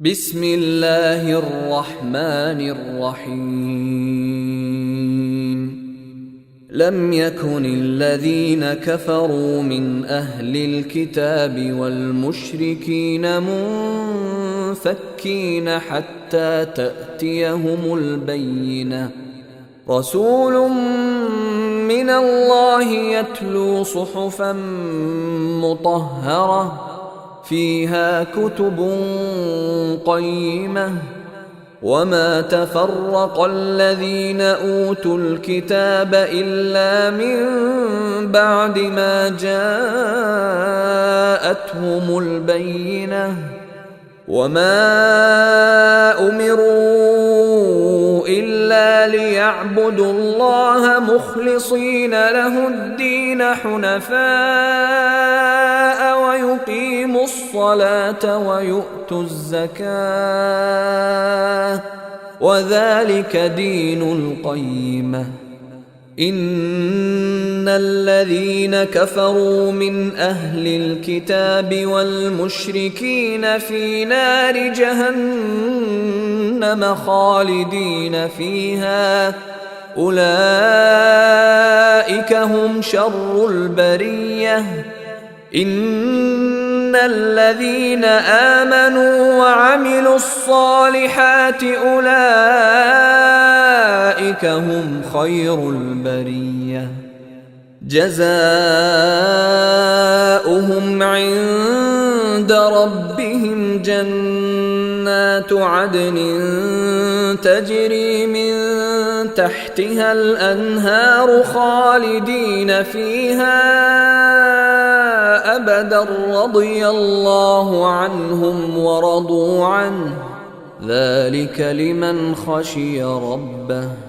بسم الله الرحمن الرحيم لم يكن الذين كفروا من أهل الكتاب والمشركين منفكين حتى تأتيهم البينة رسول من الله يتلو صحفا مطهرة فيها كتب قيمة وما تفرق الذين أوتوا الكتاب إلا من بعد ما جاءتهم البينة وما أمروا إلا ليعبدوا الله مخلصين له الدين حنفاء ويقيموا الصلاة ويؤتوا الزكاة وذلك دين القيمة إن الذين كفروا من أهل الكتاب والمشركين في نار جهنم خالدين فيها أولئك هم شر البرية إن الذين آمنوا وعملوا الصالحات أولئك هم خير البرية جزاؤهم عند ربهم جنات عدن تجري من تحتها الأنهار خالدين فيها أبدا رضي الله عنهم ورضوا عنه ذلك لمن خشي ربه